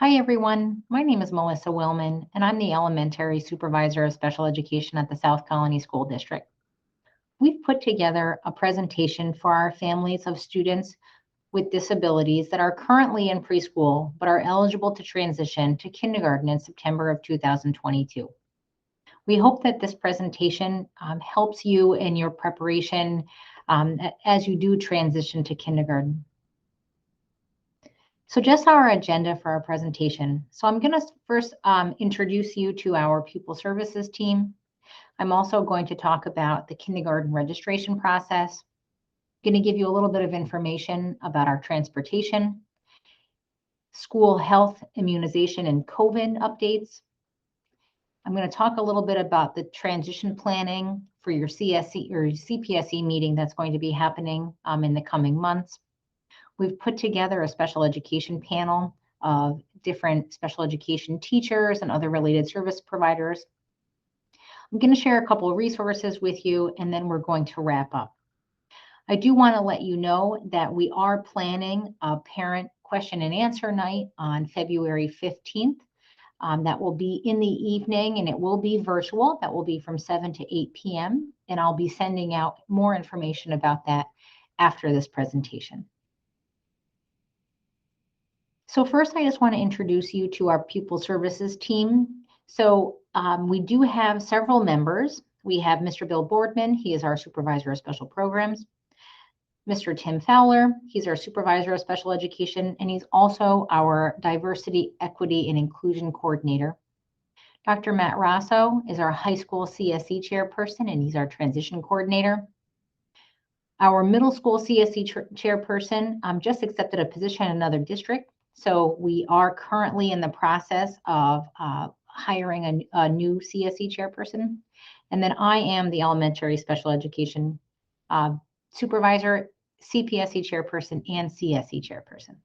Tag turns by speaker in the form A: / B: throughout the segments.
A: Hi, everyone. My name is Melissa Willman, and I'm the Elementary Supervisor of Special Education at the South Colony School District. We've put together a presentation for our families of students with disabilities that are currently in preschool but are eligible to transition to kindergarten in September of 2022. We hope that this presentation helps you in your preparation as you do transition to kindergarten. So just our agenda for our presentation. So I'm going to first introduce you to our pupil services team. I'm also going to talk about the kindergarten registration process. I'm going to give you a little bit of information about our transportation, school health, immunization, and COVID updates. I'm going to talk a little bit about the transition planning for your CSE or CPSE meeting that's going to be happening in the coming months. We've put together a special education panel of different special education teachers and other related service providers. I'm going to share a couple of resources with you, and then we're going to wrap up. I do want to let you know that we are planning a parent question and answer night on February 15th. That will be in the evening, and it will be virtual. That will be from 7 to 8 p.m., and I'll be sending out more information about that after this presentation. So first, I just want to introduce you to our pupil services team. So we do have several members. We have Mr. Bill Boardman. He is our supervisor of special programs. Mr. Tim Fowler, he's our supervisor of special education, and he's also our diversity, equity, and inclusion coordinator. Dr. Matt Rosso is our high school CSE chairperson, and he's our transition coordinator. Our middle school CSE chairperson just accepted a position in another district. So we are currently in the process of hiring a new CSE chairperson. And then I am the elementary special education supervisor, CPSE chairperson, and CSE chairperson.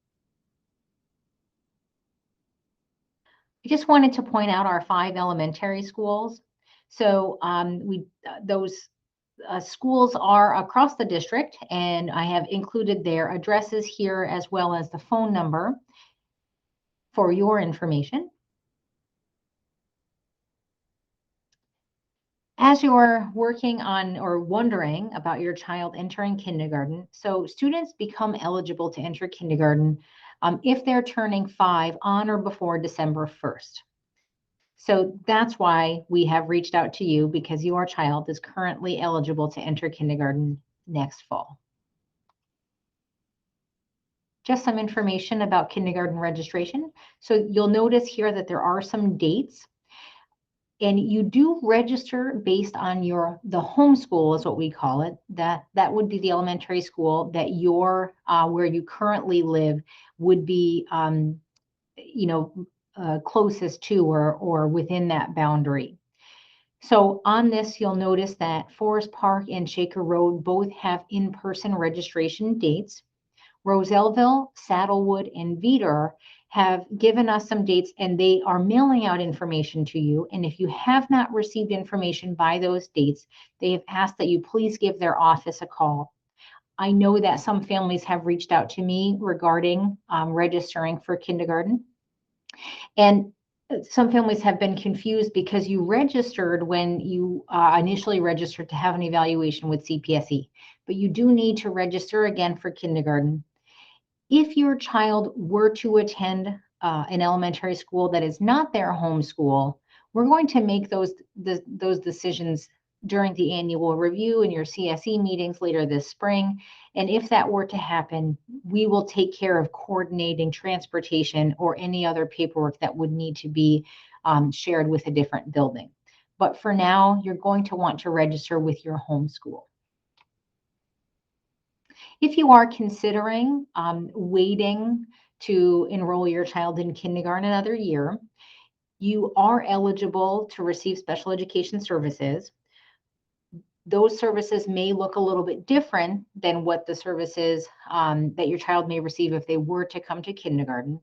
A: I just wanted to point out our 5 elementary schools. So those schools are across the district, and I have included their addresses here as well as the phone number for your information. As you're working on or wondering about your child entering kindergarten, so students become eligible to enter kindergarten if they're turning 5 on or before December 1st. So that's why we have reached out to you, because your child is currently eligible to enter kindergarten next fall. Just some information about kindergarten registration. So you'll notice here that there are some dates, and you do register based on the home school is what we call it. That would be the elementary school that where you currently live would be, closest to or within that boundary. So on this, you'll notice that Forest Park and Shaker Road both have in-person registration dates. Roselleville, Saddlewood, and Veeder have given us some dates, and they are mailing out information to you. And if you have not received information by those dates, they have asked that you please give their office a call. I know that some families have reached out to me regarding registering for kindergarten. And some families have been confused because you registered when you initially registered to have an evaluation with CPSE, but you do need to register again for kindergarten. If your child were to attend an elementary school that is not their home school, we're going to make those decisions during the annual review in your CSE meetings later this spring. And if that were to happen, we will take care of coordinating transportation or any other paperwork that would need to be shared with a different building. But for now, you're going to want to register with your home school. If you are considering waiting to enroll your child in kindergarten another year, you are eligible to receive special education services. Those services may look a little bit different than what the services that your child may receive if they were to come to kindergarten.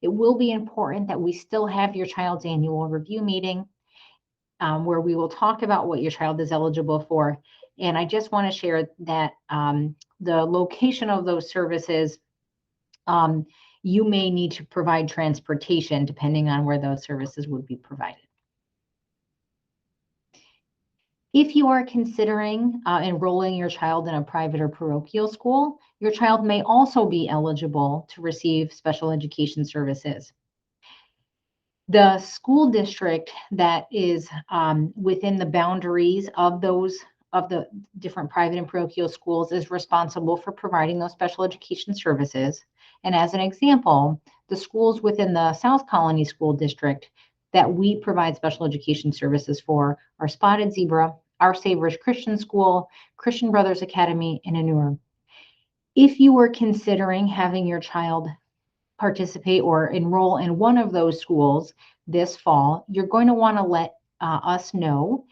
A: It will be important that we still have your child's annual review meeting where we will talk about what your child is eligible for. And I just want to share that the location of those services you may need to provide transportation depending on where those services would be provided. If you are considering enrolling your child in a private or parochial school, your child may also be eligible to receive special education services. The school district that is within the boundaries of the different private and parochial schools is responsible for providing those special education services. And as an example, the schools within the South Colony School District that we provide special education services for are Spotted Zebra, Our Savers Christian School, Christian Brothers Academy, and Anur. If you were considering having your child participate or enroll in one of those schools this fall, you're going to want to let us know.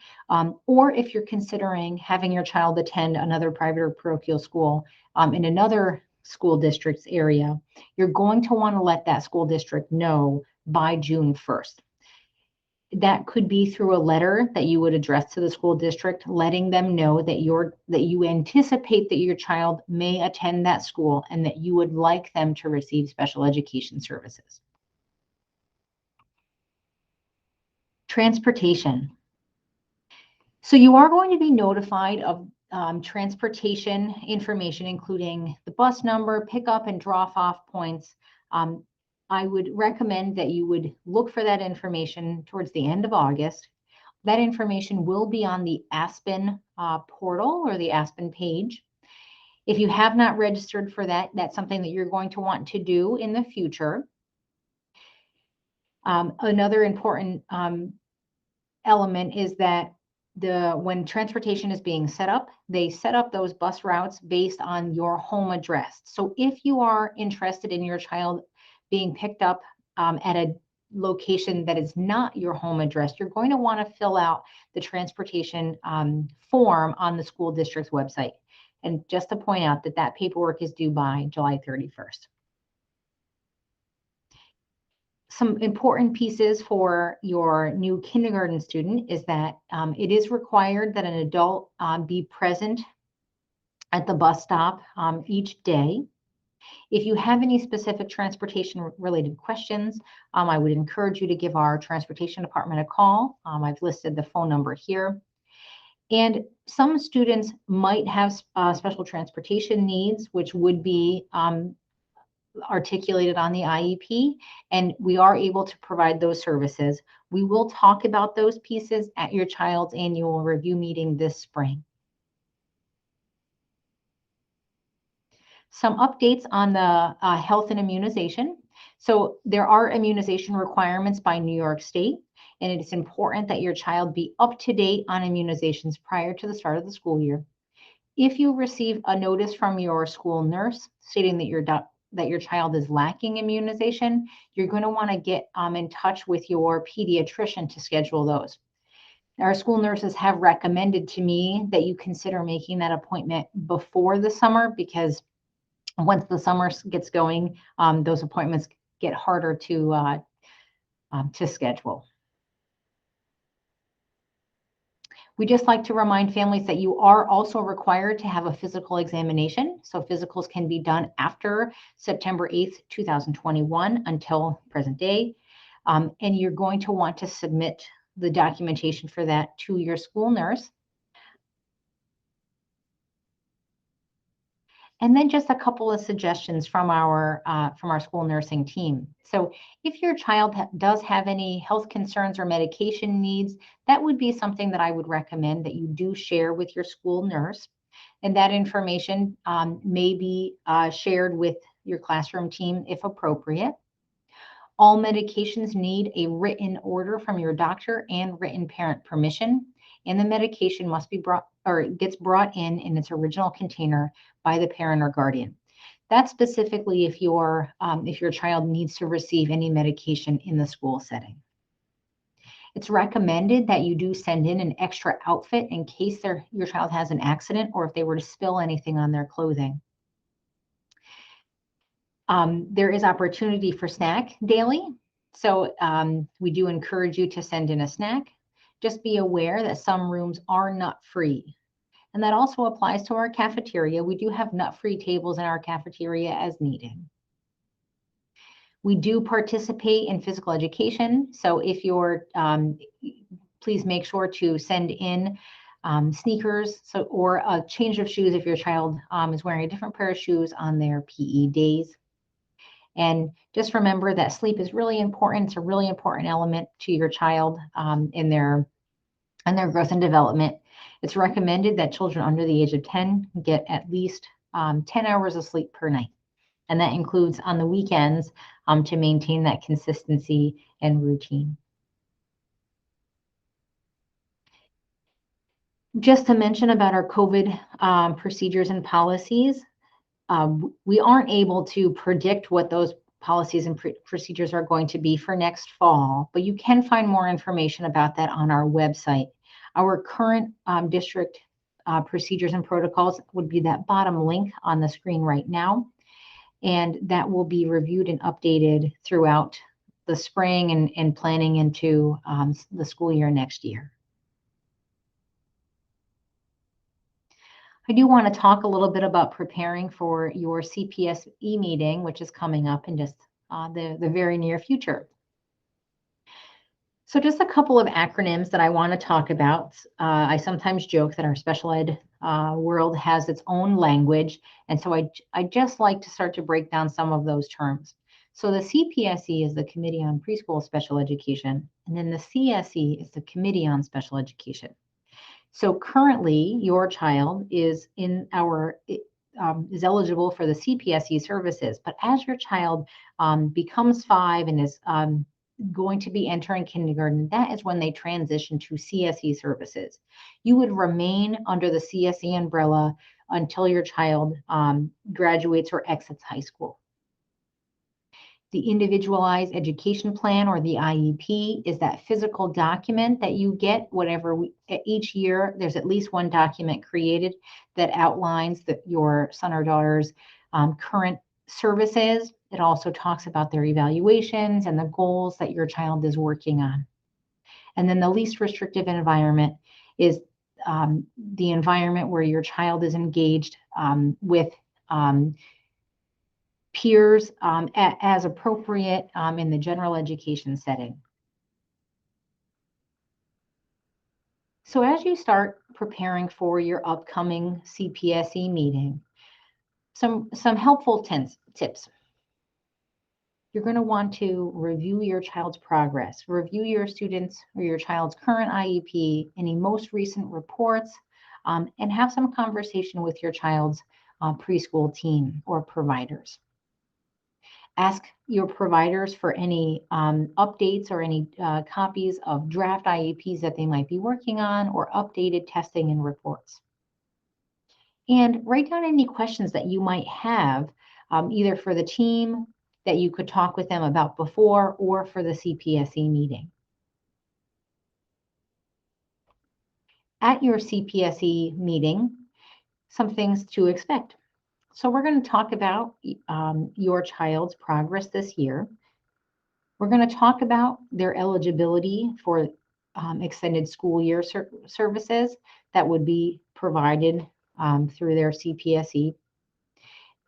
A: Or if you're considering having your child attend another private or parochial school in another school district's area, you're going to want to let that school district know by June 1st. That could be through a letter that you would address to the school district, letting them know that you anticipate that your child may attend that school and that you would like them to receive special education services. Transportation. So you are going to be notified of transportation information, including the bus number, pickup and drop-off points. I would recommend that you would look for that information towards the end of August. That information will be on the Aspen portal or the Aspen page. If you have not registered for that, that's something that you're going to want to do in the future. Another important element is that when transportation is being set up, they set up those bus routes based on your home address. So if you are interested in your child being picked up at a location that is not your home address, you're going to want to fill out the transportation form on the school district's website. And just to point out that that paperwork is due by July 31st. Some important pieces for your new kindergarten student is that it is required that an adult be present at the bus stop each day. If you have any specific transportation related questions, I would encourage you to give our transportation department a call. I've listed the phone number here. And some students might have special transportation needs, which would be articulated on the IEP, and we are able to provide those services. We will talk about those pieces at your child's annual review meeting this spring. Some updates on the health and immunization. So there are immunization requirements by New York State, and it is important that your child be up to date on immunizations prior to the start of the school year. If you receive a notice from your school nurse stating that your child is lacking immunization, you're going to want to get in touch with your pediatrician to schedule those. Our school nurses have recommended to me that you consider making that appointment before the summer, because once the summer gets going, those appointments get harder to schedule. We just like to remind families that you are also required to have a physical examination. So physicals can be done after September 8th, 2021 until present day. And you're going to want to submit the documentation for that to your school nurse. And then just a couple of suggestions from our school nursing team. So if your child does have any health concerns or medication needs, that would be something that I would recommend that you do share with your school nurse. And that information may be shared with your classroom team if appropriate. All medications need a written order from your doctor and written parent permission, and the medication must be brought or gets brought in its original container by the parent or guardian. That's specifically if your child needs to receive any medication in the school setting. It's recommended that you do send in an extra outfit in case your child has an accident or if they were to spill anything on their clothing. There is opportunity for snack daily. So we do encourage you to send in a snack. Just be aware that some rooms are nut-free. And that also applies to our cafeteria. We do have nut-free tables in our cafeteria as needed. We do participate in physical education. So if you're, please make sure to send in sneakers or a change of shoes if your child is wearing a different pair of shoes on their PE days. And just remember that sleep is really important. It's a really important element to your child in their growth and development. It's recommended that children under the age of 10 get at least 10 hours of sleep per night. And that includes on the weekends to maintain that consistency and routine. Just to mention about our COVID procedures and policies, we aren't able to predict what those policies and procedures are going to be for next fall, but you can find more information about that on our website. Our current district procedures and protocols would be that bottom link on the screen right now, and that will be reviewed and updated throughout the spring and planning into the school year next year. I do want to talk a little bit about preparing for your CPSE meeting, which is coming up in just the very near future. So just a couple of acronyms that I want to talk about. I sometimes joke that our special ed world has its own language, and so I just like to start to break down some of those terms. So the CPSE is the Committee on Preschool Special Education, and then the CSE is the Committee on Special Education. So currently, your child is in our is eligible for the CPSE services, but as your child becomes 5 and is going to be entering kindergarten, that is when they transition to CSE services. You would remain under the CSE umbrella until your child graduates or exits high school. The individualized education plan, or the IEP, is that physical document that you get each year. There's at least one document created that outlines your son or daughter's current services. It also talks about their evaluations and the goals that your child is working on. And then the least restrictive environment is the environment where your child is engaged with peers as appropriate in the general education setting. So as you start preparing for your upcoming CPSE meeting, some helpful tips. You're going to want to review your child's progress, review your students or your child's current IEP, any most recent reports, and have some conversation with your child's preschool team or providers. Ask your providers for any updates or any copies of draft IEPs that they might be working on, or updated testing and reports. And write down any questions that you might have, either for the team that you could talk with them about before, or for the CPSE meeting. At your CPSE meeting, some things to expect. So we're going to talk about your child's progress this year. We're going to talk about their eligibility for extended school year services that would be provided through their CPSE.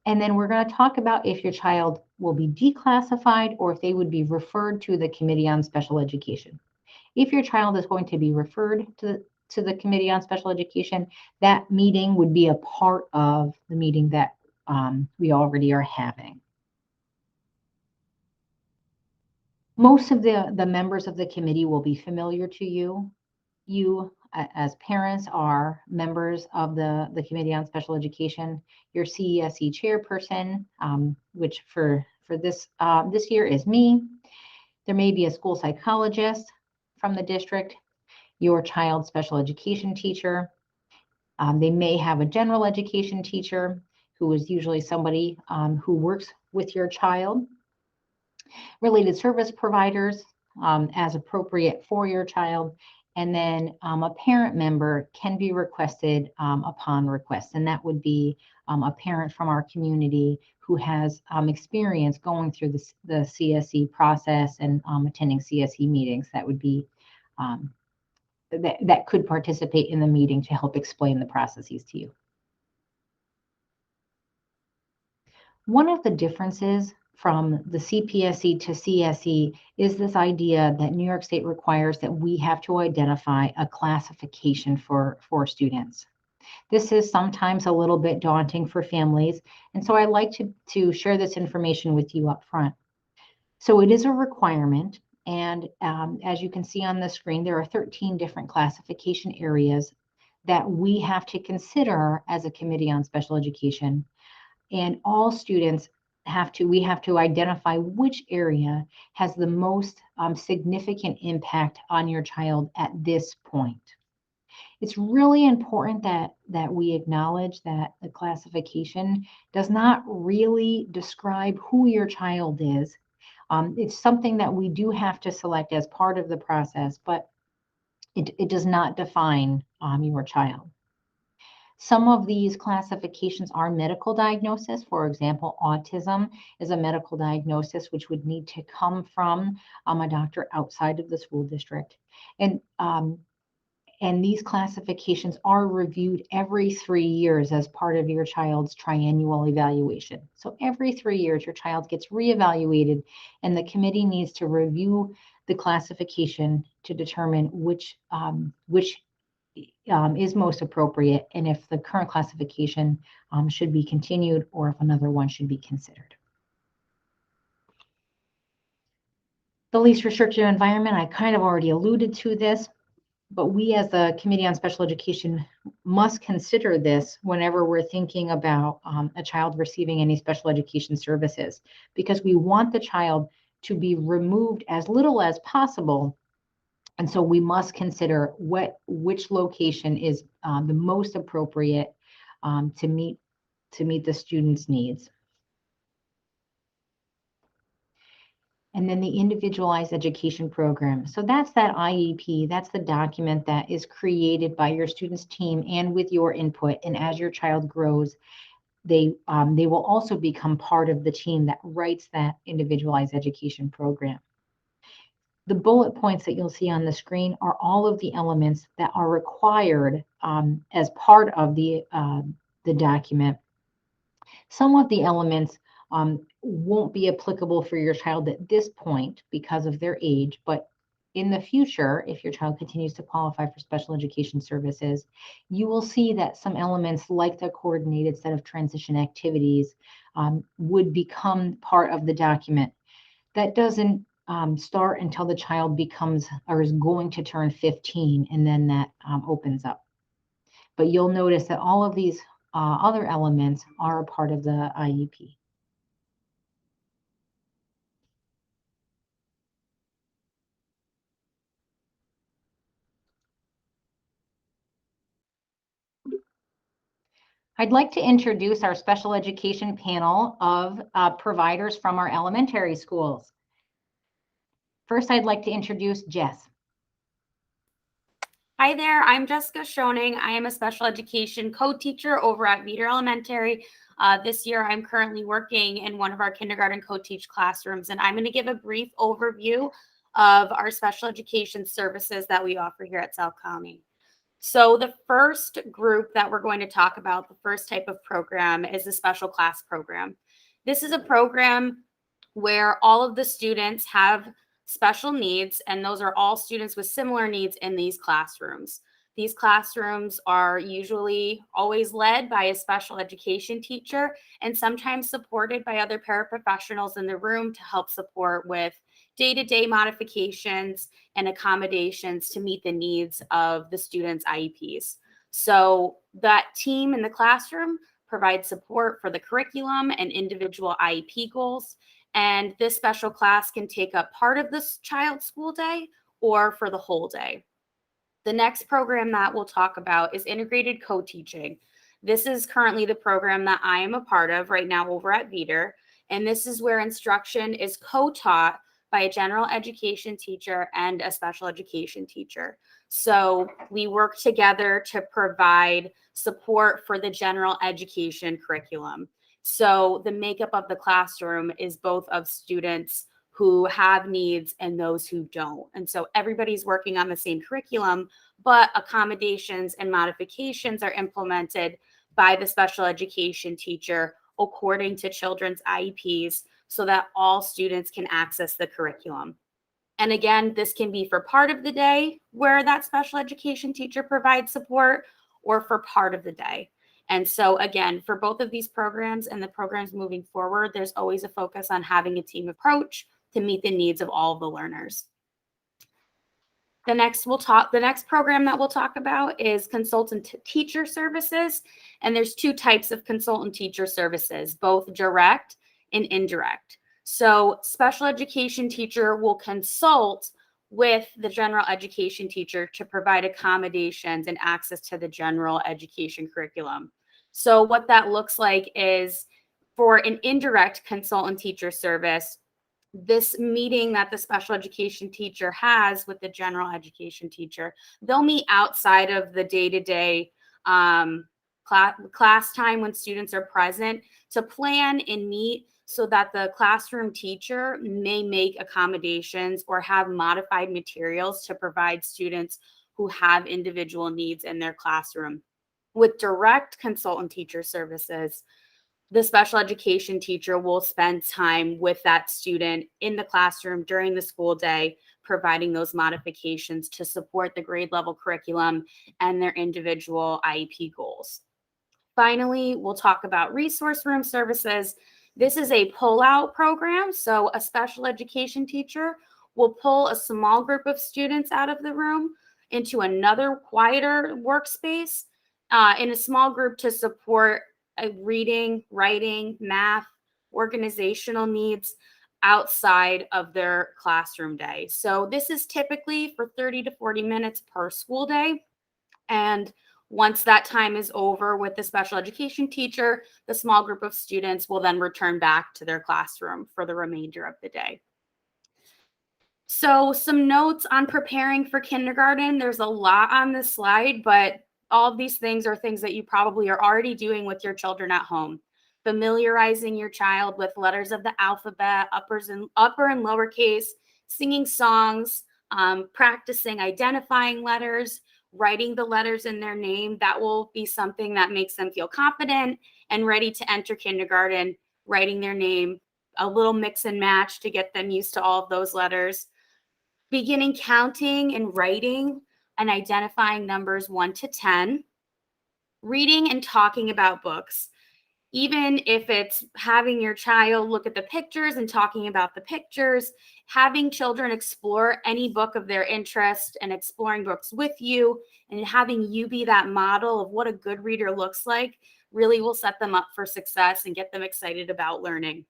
A: And then we're going to talk about if your child will be declassified or if they would be referred to the Committee on Special Education. If your child is going to be referred to the Committee on Special Education, that meeting would be a part of the meeting that we already are having. Most of the members of the committee will be familiar to you. You, as parents, are members of the Committee on Special Education. Your CESE chairperson, which for this year is me. There may be a school psychologist from the district, your child's special education teacher. They may have a general education teacher, who is usually somebody who works with your child. Related service providers as appropriate for your child. And then a parent member can be requested upon request. And that would be a parent from our community who has experience going through the CSE process and attending CSE meetings. That would be, that could participate in the meeting to help explain the processes to you. One of the differences from the CPSE to CSE is this idea that New York State requires that we have to identify a classification for students. This is sometimes a little bit daunting for families, and so I like to share this information with you up front. So it is a requirement, and as you can see on the screen, there are 13 different classification areas that we have to consider as a Committee on Special Education. And all students we have to identify which area has the most significant impact on your child at this point. It's really important that we acknowledge that the classification does not really describe who your child is. It's something that we do have to select as part of the process, but it does not define your child. Some of these classifications are medical diagnosis. For example, autism is a medical diagnosis which would need to come from a doctor outside of the school district. And these classifications are reviewed every 3 years as part of your child's triennial evaluation. So every 3 years, your child gets reevaluated, and the committee needs to review the classification to determine which is most appropriate, and if the current classification should be continued or if another one should be considered. The least restrictive environment, I kind of already alluded to this, but we as the Committee on Special Education must consider this whenever we're thinking about a child receiving any special education services, because we want the child to be removed as little as possible. And so we must consider which location is the most appropriate to meet the student's needs. And then the individualized education program. So that's that IEP, that's the document that is created by your student's team and with your input. And as your child grows, they will also become part of the team that writes that individualized education program. The bullet points that you'll see on the screen are all of the elements that are required as part of the document. Some of the elements won't be applicable for your child at this point because of their age, but in the future, if your child continues to qualify for special education services, you will see that some elements like the coordinated set of transition activities would become part of the document. That doesn't start until the child becomes or is going to turn 15, and then that opens up. But you'll notice that all of these other elements are a part of the IEP. I'd like to introduce our special education panel of providers from our elementary schools. First, I'd like to introduce Jess.
B: Hi there, I'm Jessica Schoening. I am a special education co-teacher over at Veeder Elementary. This year, I'm currently working in one of our kindergarten co-teach classrooms, and I'm going to give a brief overview of our special education services that we offer here at South County. So the first group that we're going to talk about, the first type of program, is the special class program. This is a program where all of the students have special needs, and those are all students with similar needs in these classrooms. These classrooms are usually always led by a special education teacher and sometimes supported by other paraprofessionals in the room to help support with day-to-day modifications and accommodations to meet the needs of the students' IEPs. So that team in the classroom provides support for the curriculum and individual IEP goals. And this special class can take up part of this child's school day or for the whole day. The next program that we'll talk about is integrated co-teaching. This is currently the program that I am a part of right now over at Veeder. And this is where instruction is co-taught by a general education teacher and a special education teacher. So we work together to provide support for the general education curriculum. So the makeup of the classroom is both of students who have needs and those who don't. And so everybody's working on the same curriculum, but accommodations and modifications are implemented by the special education teacher according to children's IEPs so that all students can access the curriculum. And again, this can be for part of the day where that special education teacher provides support, or for part of the day. And so again, for both of these programs and the programs moving forward, there's always a focus on having a team approach to meet the needs of all of the learners. The next program that we'll talk about is consultant teacher services. And there's two types of consultant teacher services, both direct and indirect. So special education teacher will consult with the general education teacher to provide accommodations and access to the general education curriculum. So what that looks like is, for an indirect consultant teacher service, this meeting that the special education teacher has with the general education teacher, they'll meet outside of the day-to-day class time when students are present to plan and meet, so that the classroom teacher may make accommodations or have modified materials to provide students who have individual needs in their classroom. With direct consultant teacher services, the special education teacher will spend time with that student in the classroom during the school day, providing those modifications to support the grade level curriculum and their individual IEP goals. Finally, we'll talk about resource room services. This is a pull-out program. So a special education teacher will pull a small group of students out of the room into another quieter workspace in a small group to support reading, writing, math, organizational needs outside of their classroom day. So this is typically for 30 to 40 minutes per school day. And once that time is over with the special education teacher, the small group of students will then return back to their classroom for the remainder of the day. So some notes on preparing for kindergarten. There's a lot on this slide, but all of these things are things that you probably are already doing with your children at home. Familiarizing your child with letters of the alphabet, upper and lowercase, singing songs, practicing identifying letters, writing the letters in their name. That will be something that makes them feel confident and ready to enter kindergarten, writing their name, a little mix and match to get them used to all of those letters. Beginning counting and writing and identifying numbers 1 to 10, reading and talking about books. Even if it's having your child look at the pictures and talking about the pictures, having children explore any book of their interest and exploring books with you, and having you be that model of what a good reader looks like, really will set them up for success and get them excited about learning.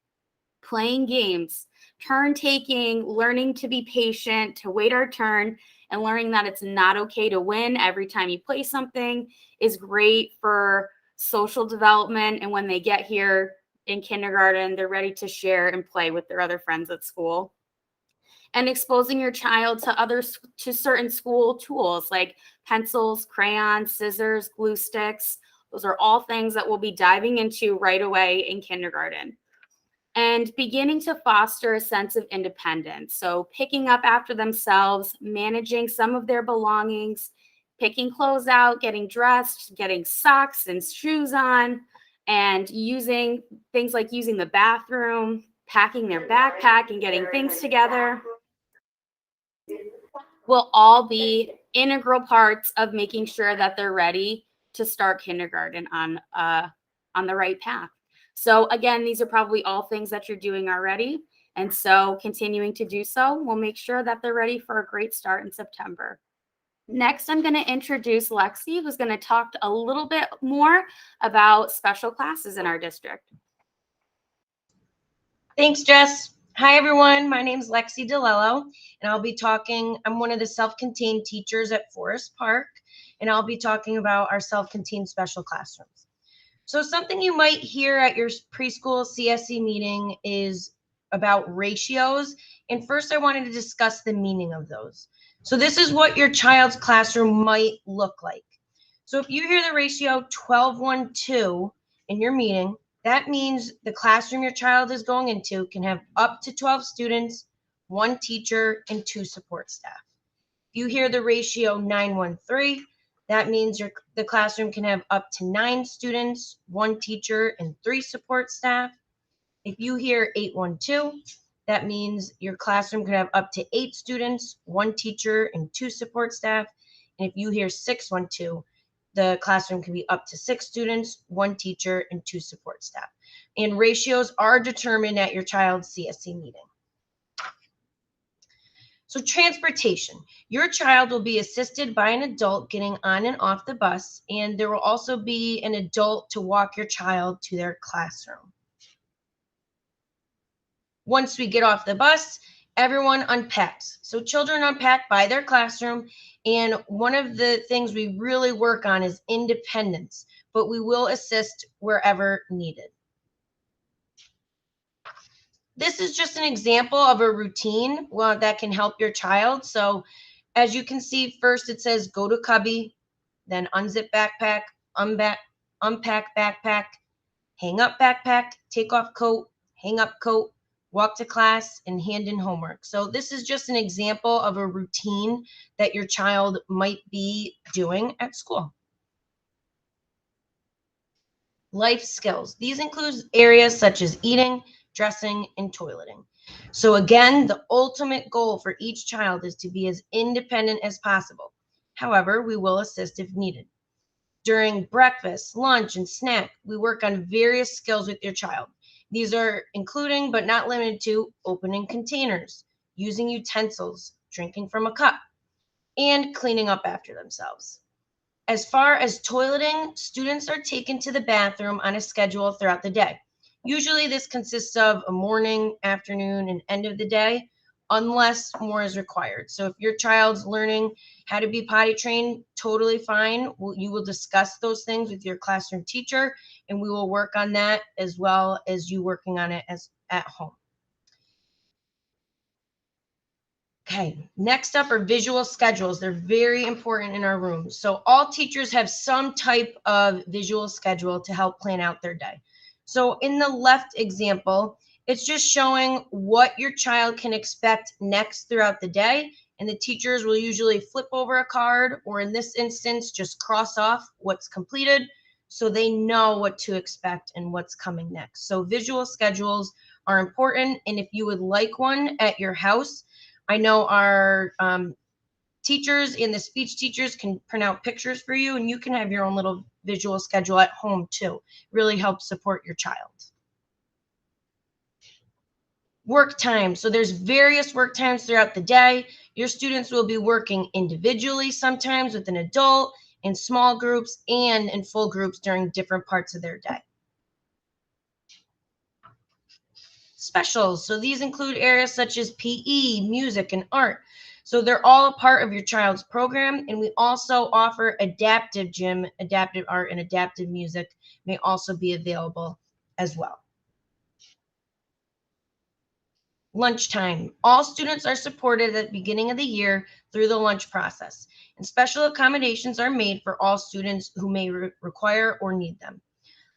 B: Playing games, turn taking, learning to be patient, to wait our turn, and learning that it's not okay to win every time you play something is great for social development. And when they get here in kindergarten, they're ready to share and play with their other friends at school. And exposing your child to certain school tools like pencils, crayons, scissors, glue sticks. Those are all things that we'll be diving into right away in kindergarten. And beginning to foster a sense of independence. So picking up after themselves, managing some of their belongings, picking clothes out, getting dressed, getting socks and shoes on, and using things like using the bathroom, packing their backpack and getting things together will all be integral parts of making sure that they're ready to start kindergarten on the right path. So again, these are probably all things that you're doing already. And so continuing to do so will make sure that they're ready for a great start in September. Next, I'm going to introduce Lexi, who's going to talk a little bit more about special classes in our district.
C: Thanks, Jess. Hi, everyone. My name is Lexi DeLello, and I'll be talking. I'm one of the self-contained teachers at Forest Park, and I'll be talking about our self-contained special classrooms. So something you might hear at your preschool CSE meeting is about ratios. And first, I wanted to discuss the meaning of those. So this is what your child's classroom might look like. So if you hear the ratio 12:1:2 in your meeting, that means the classroom your child is going into can have up to 12 students, 1 teacher, and 2 support staff. If you hear the ratio 9:1:3, that means the classroom can have up to 9 students, 1 teacher, and 3 support staff. If you hear 812, that means your classroom could have up to 8 students, 1 teacher, and 2 support staff. And if you hear 612, the classroom can be up to 6 students, 1 teacher, and 2 support staff. And ratios are determined at your child's CSC meeting. So transportation, your child will be assisted by an adult getting on and off the bus, and there will also be an adult to walk your child to their classroom. Once we get off the bus, everyone unpacks. So children unpack by their classroom, and one of the things we really work on is independence, but we will assist wherever needed. This is just an example of a routine that can help your child. So as you can see, first it says go to cubby, then unzip backpack, unpack backpack, hang up backpack, take off coat, hang up coat, walk to class, and hand in homework. So this is just an example of a routine that your child might be doing at school. Life skills. These include areas such as eating, dressing, and toileting. So again, the ultimate goal for each child is to be as independent as possible. However, we will assist if needed. During breakfast, lunch, and snack, we work on various skills with your child. These are including but not limited to opening containers, using utensils, drinking from a cup, and cleaning up after themselves. As far as toileting, students are taken to the bathroom on a schedule throughout the day. Usually this consists of a morning, afternoon, and end of the day, unless more is required. So if your child's learning how to be potty trained, totally fine. You will discuss those things with your classroom teacher, and we will work on that as well as you working on it as at home. Okay, next up are visual schedules. They're very important in our rooms. So all teachers have some type of visual schedule to help plan out their day. So in the left example, it's just showing what your child can expect next throughout the day. And the teachers will usually flip over a card, or in this instance, just cross off what's completed so they know what to expect and what's coming next. So visual schedules are important. And if you would like one at your house, I know our teachers and the speech teachers can print out pictures for you, and you can have your own little visual schedule at home too. Really helps support your child. Work time. So there's various work times throughout the day. Your students will be working individually, sometimes with an adult, in small groups, and in full groups during different parts of their day. Specials. So these include areas such as PE, music, and art. So they're all a part of your child's program. And we also offer adaptive gym, adaptive art, and adaptive music may also be available as well. Lunchtime. All students are supported at the beginning of the year through the lunch process. And special accommodations are made for all students who may require or need them.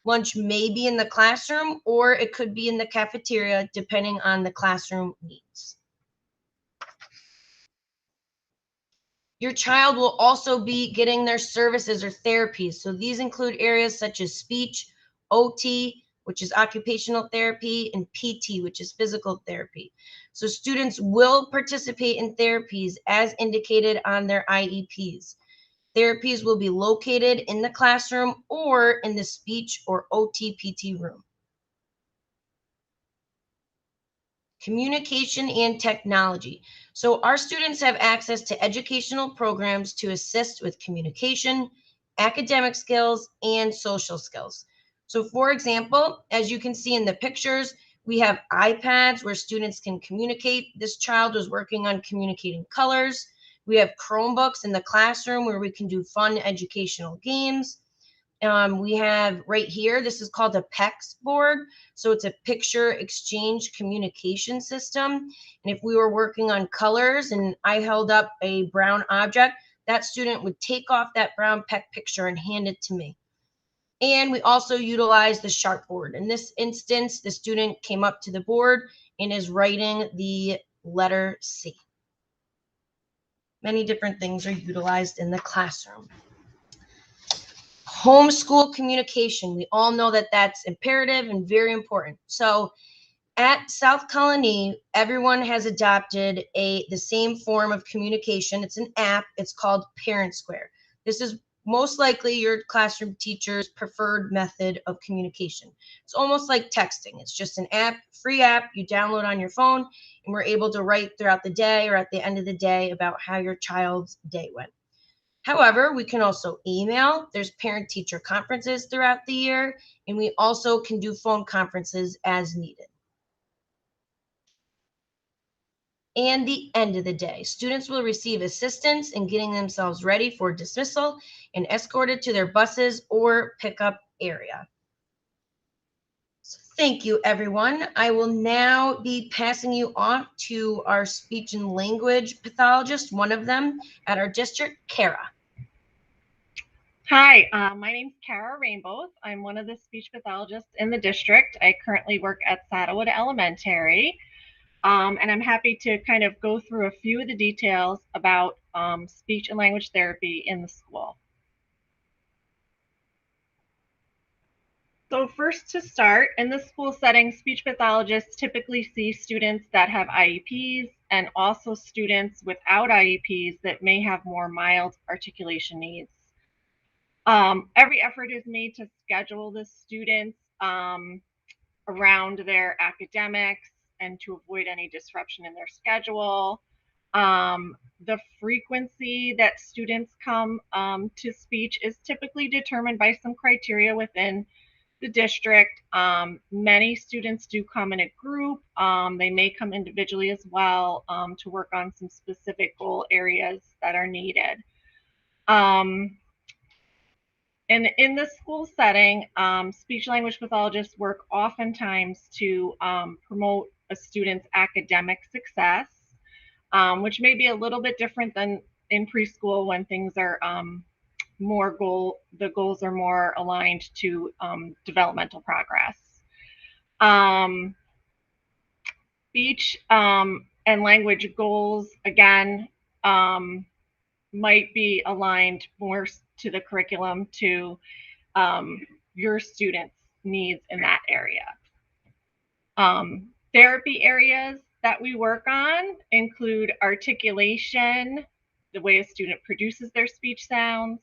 C: Lunch may be in the classroom, or it could be in the cafeteria, depending on the classroom needs. Your child will also be getting their services or therapies. So these include areas such as speech, OT, which is occupational therapy, and PT, which is physical therapy. So students will participate in therapies as indicated on their IEPs. Therapies will be located in the classroom or in the speech or OT-PT room. Communication and technology. So our students have access to educational programs to assist with communication, academic skills, and social skills. So for example, as you can see in the pictures, we have iPads where students can communicate. This child was working on communicating colors. We have Chromebooks in the classroom where we can do fun educational games. We have right here, this is called a PEX board. So it's a picture exchange communication system. And if we were working on colors and I held up a brown object, that student would take off that brown PEC picture and hand it to me. And we also utilize the Sharpboard. In this instance, the student came up to the board and is writing the letter C. Many different things are utilized in the classroom. Homeschool communication. We all know that that's imperative and very important. So At South Colony, everyone has adopted the same form of communication. It's an app. It's called Parent Square. This is most likely your classroom teacher's preferred method of communication. It's almost like texting. It's just an app, free app you download on your phone, and we're able to write throughout the day or at the end of the day about how your child's day went. However, we can also email. There's parent-teacher conferences throughout the year, and we also can do phone conferences as needed. And the end of the day, students will receive assistance in getting themselves ready for dismissal and escorted to their buses or pickup area. So thank you, everyone. I will now be passing you off to our speech and language pathologist, one of them at our district, Kara.
D: Hi, my name's Kara Rainbow. I'm one of the speech pathologists in the district. I currently work at Saddlewood Elementary. And I'm happy to kind of go through a few of the details about speech and language therapy in the school. So first to start, in the school setting, speech pathologists typically see students that have IEPs and also students without IEPs that may have more mild articulation needs. Every effort is made to schedule the students around their academics and to avoid any disruption in their schedule. The frequency that students come to speech is typically determined by some criteria within the district. Many students do come in a group. They may come individually as well to work on some specific goal areas that are needed. And in the school setting, speech language pathologists work oftentimes to promote a student's academic success, which may be a little bit different than in preschool when things are the goals are more aligned to developmental progress. Speech and language goals, again, might be aligned more to the curriculum to your students' needs in that area. Therapy areas that we work on include articulation, the way a student produces their speech sounds,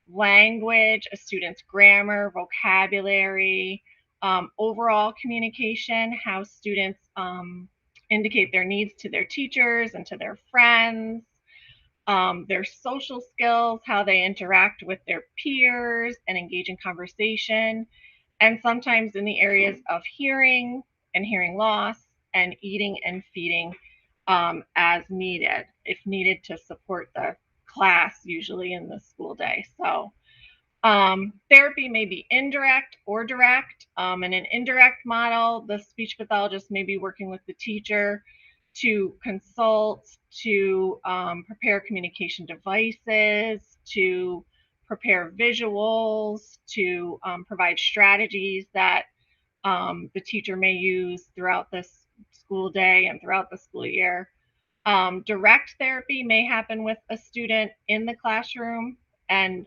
D: language, a student's grammar, vocabulary, overall communication, how students indicate their needs to their teachers and to their friends, their social skills, how they interact with their peers and engage in conversation, and sometimes in the areas of hearing and hearing loss and eating and feeding as needed, if needed to support the class, usually in the school day. So therapy may be indirect or direct. In an indirect model, the speech pathologist may be working with the teacher to consult, to prepare communication devices, to prepare visuals, to provide strategies that the teacher may use throughout this school day and throughout the school year. Direct therapy may happen with a student in the classroom and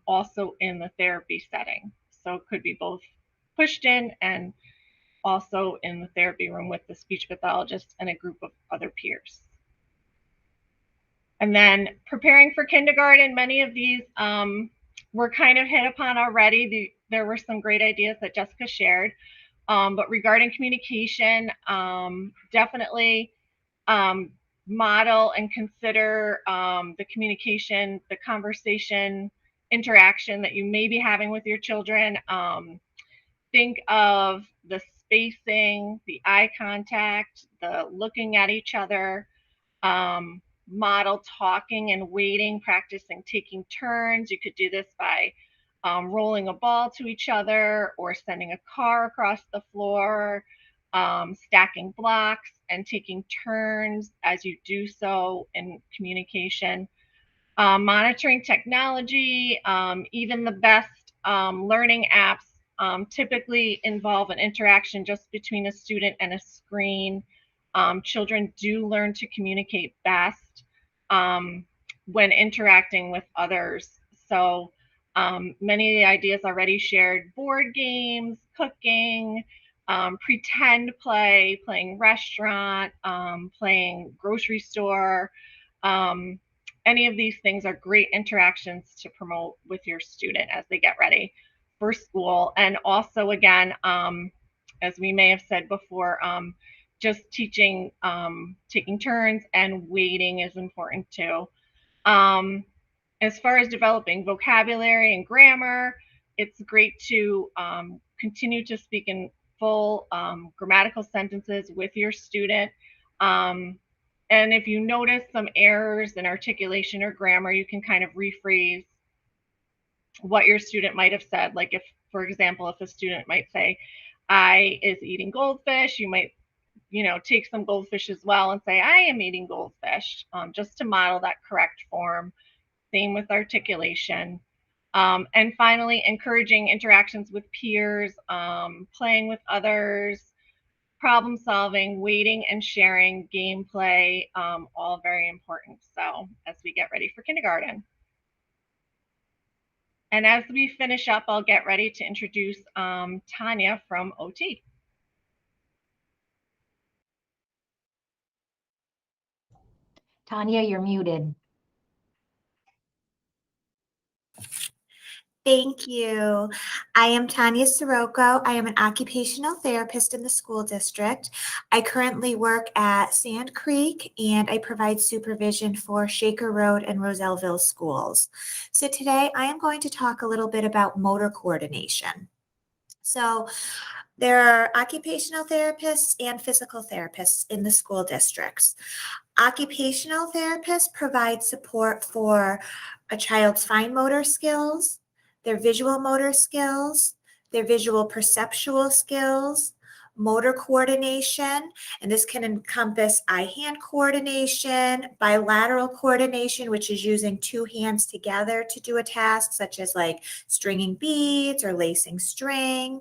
D: also in the therapy setting. So it could be both pushed in and also in the therapy room with the speech pathologist and a group of other peers. And then preparing for kindergarten, many of these were kind of hit upon already. There were some great ideas that Jessica shared. But regarding communication, definitely model and consider the communication, the conversation, interaction that you may be having with your children. Think of the spacing, the eye contact, the looking at each other, model talking and waiting, practicing taking turns. You could do this by rolling a ball to each other or sending a car across the floor, stacking blocks and taking turns as you do so in communication. Monitoring technology, even the best learning apps typically involve an interaction just between a student and a screen. Children do learn to communicate best when interacting with others. So many of the ideas already shared: board games, cooking, pretend play, playing restaurant, playing grocery store. Any of these things are great interactions to promote with your student as they get ready for school. And also, again, as we may have said before, just teaching, taking turns and waiting is important too. As far as developing vocabulary and grammar, it's great to continue to speak in full grammatical sentences with your student. And if you notice some errors in articulation or grammar, you can kind of rephrase what your student might have said. Like if, for example, if a student might say, I is eating goldfish, you might, take some goldfish as well and say, I am eating goldfish, just to model that correct form. Same with articulation. And finally, encouraging interactions with peers, playing with others, problem solving, waiting and sharing, gameplay, all very important. So as we get ready for kindergarten. And as we finish up, I'll get ready to introduce Tanya from OT.
A: Tanya, you're muted.
E: Thank you. I am Tanya Sirocco. I am an occupational therapist in the school district. I currently work at Sand Creek and I provide supervision for Shaker Road and Roselleville schools. So today I am going to talk a little bit about motor coordination. So there are occupational therapists and physical therapists in the school districts. Occupational therapists provide support for a child's fine motor skills, their visual motor skills, their visual perceptual skills, motor coordination, and this can encompass eye-hand coordination, bilateral coordination, which is using two hands together to do a task, such as like stringing beads or lacing string.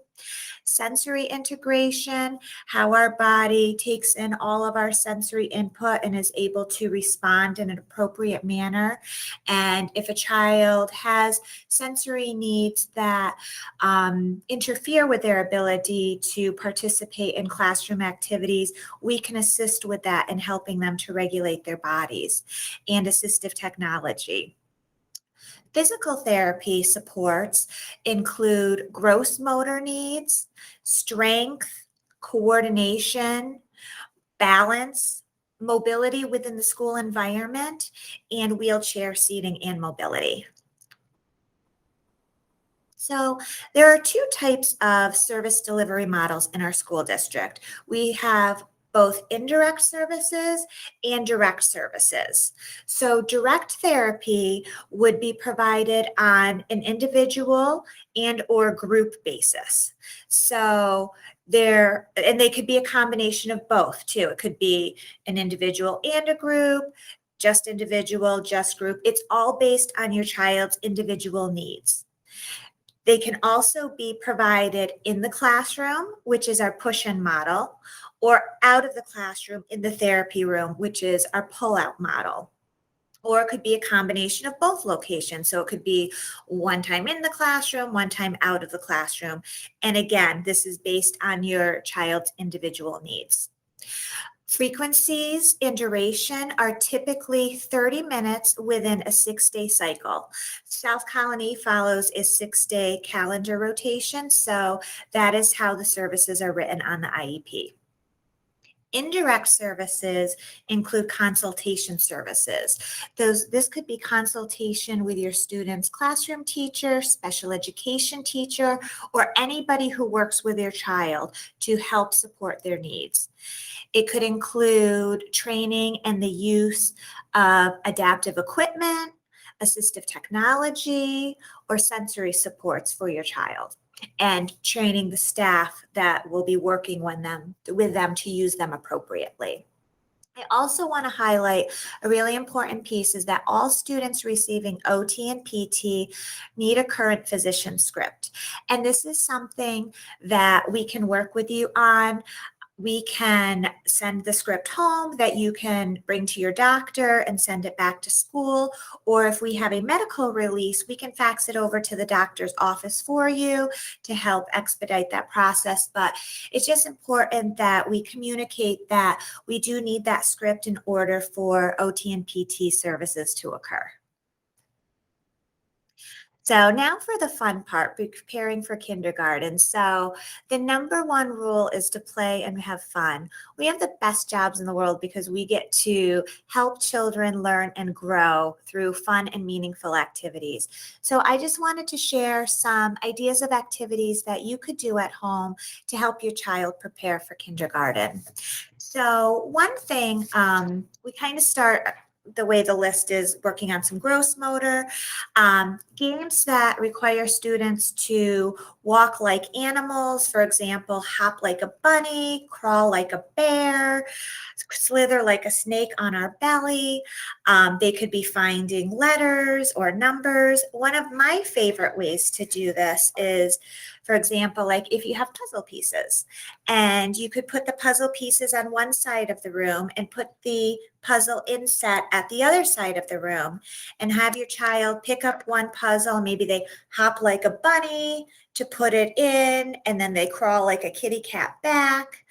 E: Sensory integration, how our body takes in all of our sensory input and is able to respond in an appropriate manner. And if a child has sensory needs that interfere with their ability to participate in classroom activities, we can assist with that in helping them to regulate their bodies. And assistive technology. Physical therapy supports include gross motor needs, strength, coordination, balance, mobility within the school environment, and wheelchair seating and mobility. So there are two types of service delivery models in our school district. We have both indirect services and direct services. So direct therapy would be provided on an individual and or group basis. So and they could be a combination of both too. It could be an individual and a group, just individual, just group. It's all based on your child's individual needs. They can also be provided in the classroom, which is our push-in model, or out of the classroom in the therapy room, which is our pull-out model. Or it could be a combination of both locations. So it could be one time in the classroom, one time out of the classroom. And again, this is based on your child's individual needs. Frequencies and duration are typically 30 minutes within a 6-day cycle. South Colony follows a 6-day calendar rotation, so that is how the services are written on the IEP. Indirect services include consultation services. This could be consultation with your student's classroom teacher, special education teacher, or anybody who works with your child to help support their needs. It could include training and the use of adaptive equipment, assistive technology, or sensory supports for your child, and training the staff that will be working with them to use them appropriately. I also want to highlight a really important piece is that all students receiving OT and PT need a current physician script. And this is something that we can work with you on. we can send the script home that you can bring to your doctor and send it back to school. Or if we have a medical release, we can fax it over to the doctor's office for you to help expedite that process. But it's just important that we communicate that we do need that script in order for OT and PT services to occur. So now for the fun part, preparing for kindergarten. So the number one rule is to play and have fun. We have the best jobs in the world because we get to help children learn and grow through fun and meaningful activities. So I just wanted to share some ideas of activities that you could do at home to help your child prepare for kindergarten. So one thing, we kind of start the way the list is working on some gross motor, games that require students to walk like animals, for example, hop like a bunny, crawl like a bear, slither like a snake on our belly. They could be finding letters or numbers. One of my favorite ways to do this is, for example, like if you have puzzle pieces and you could put the puzzle pieces on one side of the room and put the puzzle inset at the other side of the room and have your child pick up one puzzle. Maybe they hop like a bunny to put it in, and then they crawl like a kitty cat back,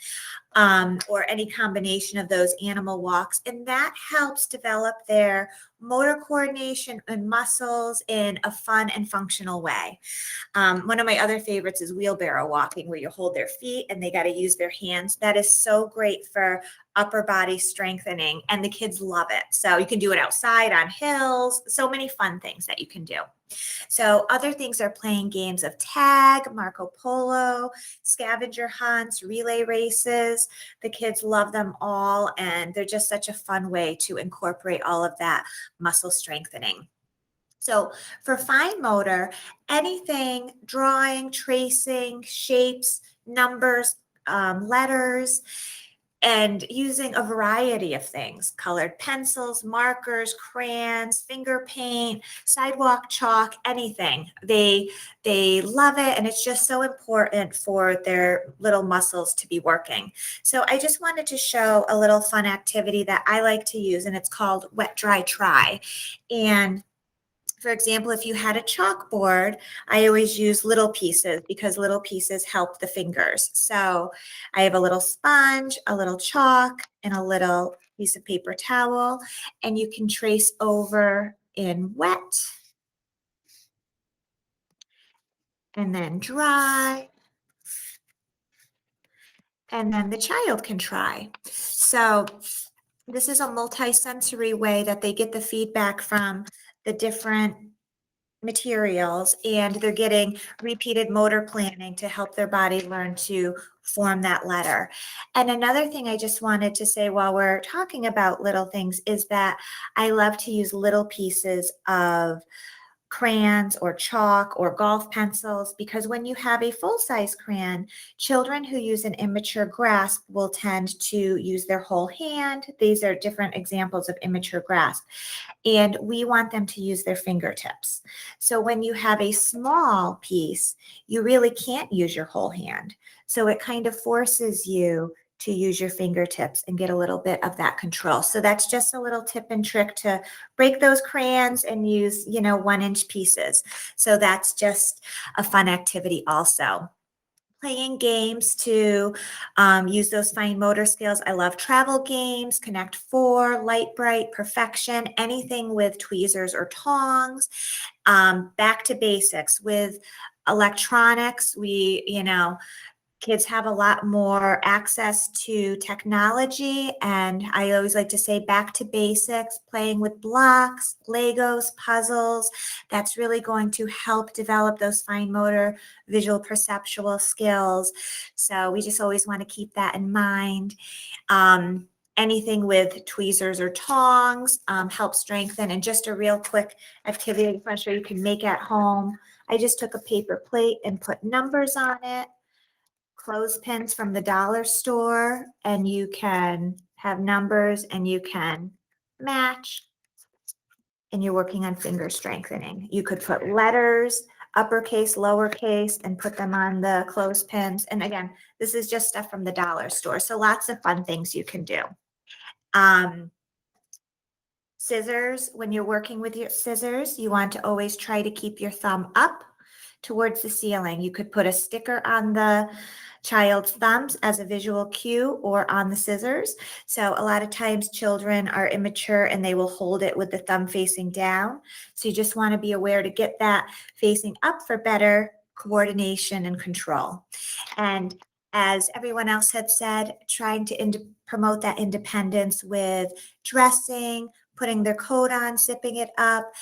E: or any combination of those animal walks. And that helps develop their motor coordination and muscles in a fun and functional way. One of my other favorites is wheelbarrow walking, where you hold their feet and they got to use their hands. That is so great for upper body strengthening, and the kids love it. So you can do it outside on hills, so many fun things that you can do. So other things are playing games of tag, Marco Polo, scavenger hunts, relay races. The kids love them all, and they're just such a fun way to incorporate all of that muscle strengthening. So for fine motor, anything, drawing, tracing, shapes, numbers, letters, and using a variety of things, colored pencils, markers, crayons, finger paint, sidewalk chalk, anything. They love it, and it's just so important for their little muscles to be working. So I just wanted to show a little fun activity that I like to use, and it's called Wet, Dry, Try. And for example, if you had a chalkboard, I always use little pieces because little pieces help the fingers. So I have a little sponge, a little chalk, and a little piece of paper towel, and you can trace over in wet and then dry, and then the child can try. So this is a multi-sensory way that they get the feedback from the different materials, and they're getting repeated motor planning to help their body learn to form that letter. And another thing I just wanted to say while we're talking about little things is that I love to use little pieces of crayons or chalk or golf pencils, because when you have a full-size crayon, children who use an immature grasp will tend to use their whole hand. These are different examples of immature grasp. And we want them to use their fingertips. So when you have a small piece, you really can't use your whole hand. So it kind of forces you to use your fingertips and get a little bit of that control. So that's just a little tip and trick to break those crayons and use, 1-inch pieces. So that's just a fun activity also. Playing games to use those fine motor skills. I love travel games, Connect 4, Light Bright, Perfection, anything with tweezers or tongs. Back to basics with electronics. Kids have a lot more access to technology, and I always like to say back to basics, playing with blocks, Legos, puzzles. That's really going to help develop those fine motor, visual, perceptual skills. So we just always want to keep that in mind. Anything with tweezers or tongs helps strengthen. And just a real quick activity I want to show you can make at home. I just took a paper plate and put numbers on it. Clothespins from the dollar store, and you can have numbers and you can match, and you're working on finger strengthening. You could put letters uppercase, lowercase, and put them on the clothespins. And again, this is just stuff from the dollar store. So lots of fun things you can do. Scissors, when you're working with your scissors, you want to always try to keep your thumb up towards the ceiling. You could put a sticker on the child's thumbs as a visual cue or on the scissors. So a lot of times children are immature and they will hold it with the thumb facing down. So you just want to be aware to get that facing up for better coordination and control. And as everyone else had said, trying to promote that independence with dressing, putting their coat on, zipping it up,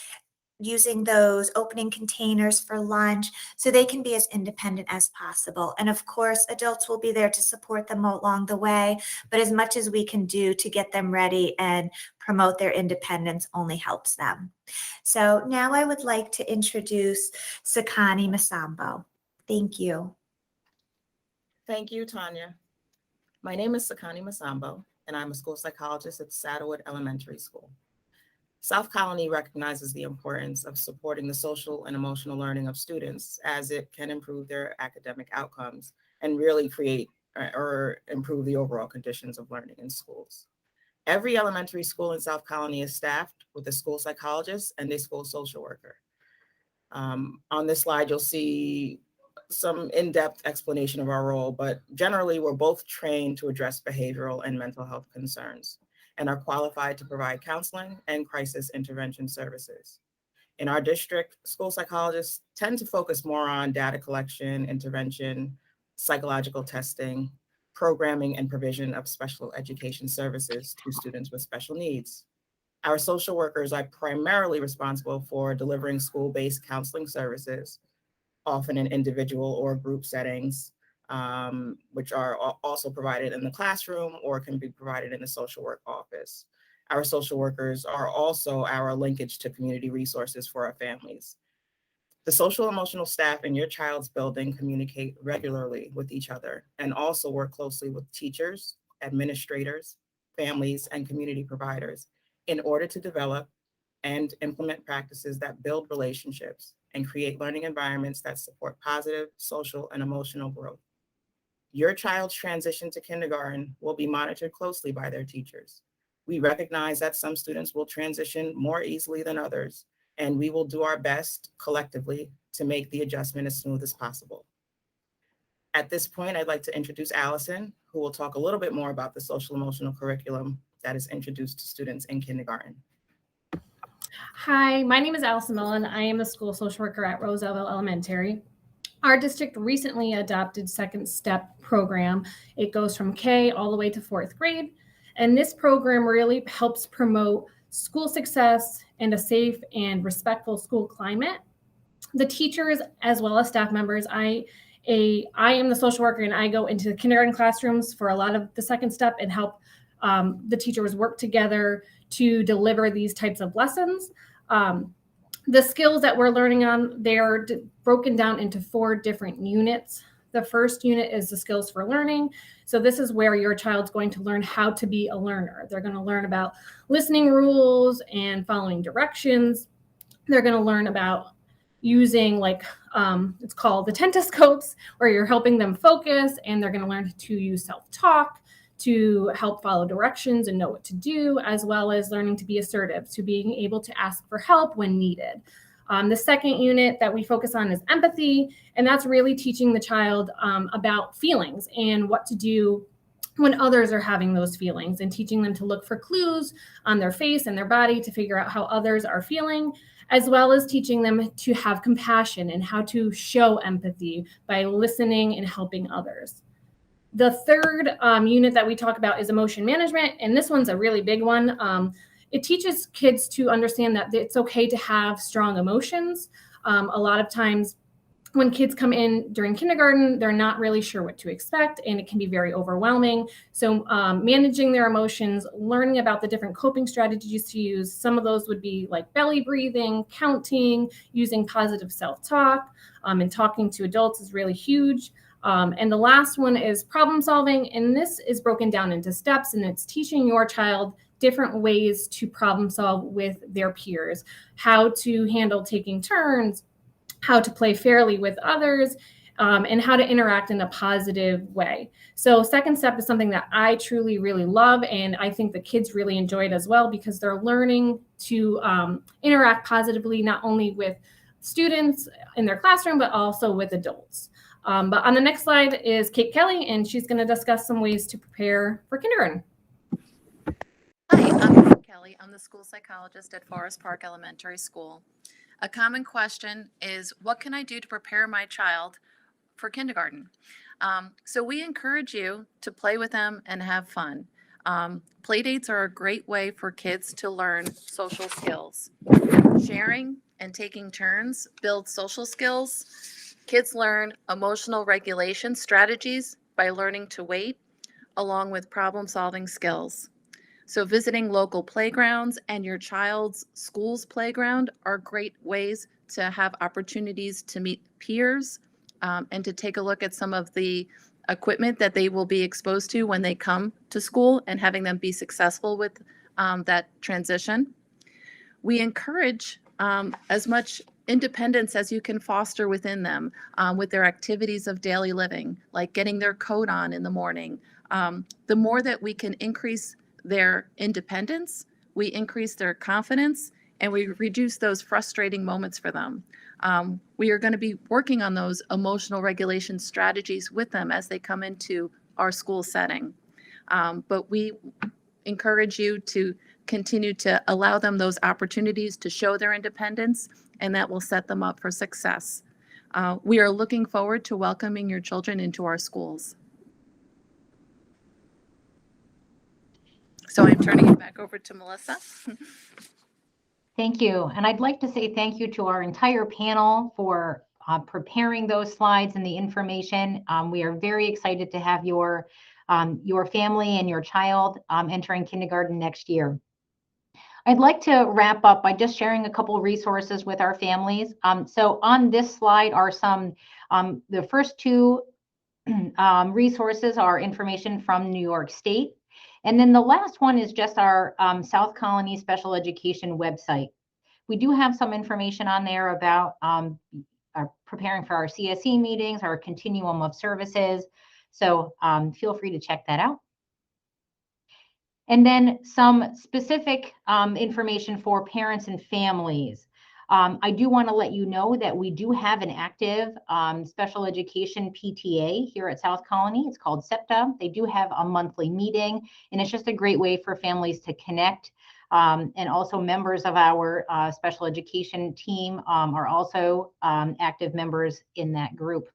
E: using those opening containers for lunch so they can be as independent as possible. And of course, adults will be there to support them along the way, but as much as we can do to get them ready and promote their independence only helps them. So now I would like to introduce Sakani Masambo. Thank you.
F: Thank you, Tanya. My name is Sakani Masambo, and I'm a school psychologist at Saddlewood Elementary School. South Colony recognizes the importance of supporting the social and emotional learning of students as it can improve their academic outcomes and really create or improve the overall conditions of learning in schools. Every elementary school in South Colony is staffed with a school psychologist and a school social worker. On this slide, you'll see some in-depth explanation of our role, but generally we're both trained to address behavioral and mental health concerns and are qualified to provide counseling and crisis intervention services. In our district, school psychologists tend to focus more on data collection, intervention, psychological testing, programming, and provision of special education services to students with special needs. Our social workers are primarily responsible for delivering school-based counseling services, often in individual or group settings, which are also provided in the classroom or can be provided in the social work office. Our social workers are also our linkage to community resources for our families. The social emotional staff in your child's building communicate regularly with each other and also work closely with teachers, administrators, families, and community providers in order to develop and implement practices that build relationships and create learning environments that support positive social and emotional growth. Your child's transition to kindergarten will be monitored closely by their teachers. We recognize that some students will transition more easily than others, and we will do our best collectively to make the adjustment as smooth as possible. At this point, I'd like to introduce Allison, who will talk a little bit more about the social emotional curriculum that is introduced to students in kindergarten.
G: Hi, my name is Allison Millen. I am a school social worker at Roosevelt Elementary. Our district recently adopted Second Step program. It goes from K all the way to 4th grade. And this program really helps promote school success and a safe and respectful school climate. The teachers, as well as staff members, I am the social worker and I go into the kindergarten classrooms for a lot of the Second Step and help the teachers work together to deliver these types of lessons. The skills that we're learning on, they are broken down into 4 different units. The first unit is the skills for learning. So this is where your child's going to learn how to be a learner. They're going to learn about listening rules and following directions. They're going to learn about using it's called the tentoscopes, where you're helping them focus, and they're going to learn to use self-talk to help follow directions and know what to do, as well as learning to be assertive, to being able to ask for help when needed. The second unit that we focus on is empathy, and that's really teaching the child about feelings and what to do when others are having those feelings, and teaching them to look for clues on their face and their body to figure out how others are feeling, as well as teaching them to have compassion and how to show empathy by listening and helping others. The third unit that we talk about is emotion management, and this one's a really big one. It teaches kids to understand that it's okay to have strong emotions. A lot of times when kids come in during kindergarten, they're not really sure what to expect, and it can be very overwhelming. So managing their emotions, learning about the different coping strategies to use. Some of those would be like belly breathing, counting, using positive self-talk, and talking to adults is really huge. And the last one is problem solving. And this is broken down into steps, and it's teaching your child different ways to problem solve with their peers, how to handle taking turns, how to play fairly with others, and how to interact in a positive way. So second step is something that I truly really love, and I think the kids really enjoy it as well, because they're learning to interact positively, not only with students in their classroom, but also with adults. But on the next slide is Kate Kelly, and she's going to discuss some ways to prepare for kindergarten.
H: Hi, I'm Kate Kelly. I'm the school psychologist at Forest Park Elementary School. A common question is, what can I do to prepare my child for kindergarten? So we encourage you to play with them and have fun. Play dates are a great way for kids to learn social skills. Sharing and taking turns builds social skills. Kids learn emotional regulation strategies by learning to wait, along with problem-solving skills. So visiting local playgrounds and your child's school's playground are great ways to have opportunities to meet peers, and to take a look at some of the equipment that they will be exposed to when they come to school, and having them be successful with that transition. We encourage as much independence as you can foster within them, with their activities of daily living, like getting their coat on in the morning. The more that we can increase their independence, we increase their confidence, and we reduce those frustrating moments for them. We are going to be working on those emotional regulation strategies with them as they come into our school setting. But we encourage you to continue to allow them those opportunities to show their independence, and that will set them up for success. We are looking forward to welcoming your children into our schools. So I'm turning it back over to Melissa.
A: Thank you. And I'd like to say thank you to our entire panel for preparing those slides and the information. We are very excited to have your family and your child entering kindergarten next year. I'd like to wrap up by just sharing a couple of resources with our families. So on this slide are some, the first two resources are information from New York State. And then the last one is just our South Colony Special Education website. We do have some information on there about preparing for our CSE meetings, our continuum of services. So feel free to check that out. And then some specific information for parents and families. I do want to let you know that we do have an active special education PTA here at South Colony. It's called SEPTA. They do have a monthly meeting, and it's just a great way for families to connect. And also members of our special education team are also active members in that group.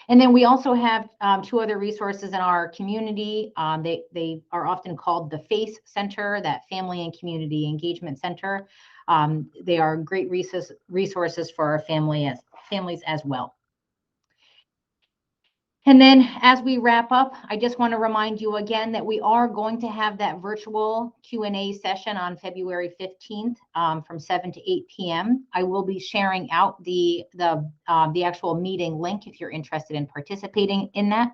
A: And then we also have two other resources in our community. They are often called the FACE Center, that Family and Community Engagement Center. They are great resources for our families as well. And then as we wrap up, I just want to remind you again that we are going to have that virtual Q&A session on February 15th from 7 to 8 p.m. I will be sharing out the actual meeting link if you're interested in participating in that.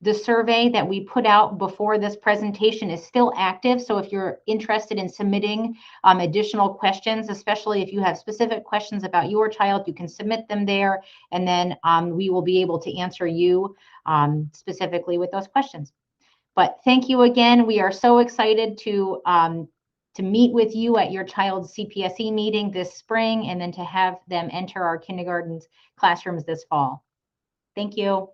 A: The survey that we put out before this presentation is still active. So if you're interested in submitting additional questions, especially if you have specific questions about your child, you can submit them there, and then we will be able to answer you specifically with those questions. But thank you again. We are so excited to meet with you at your child's CPSE meeting this spring, and then to have them enter our kindergarten classrooms this fall. Thank you.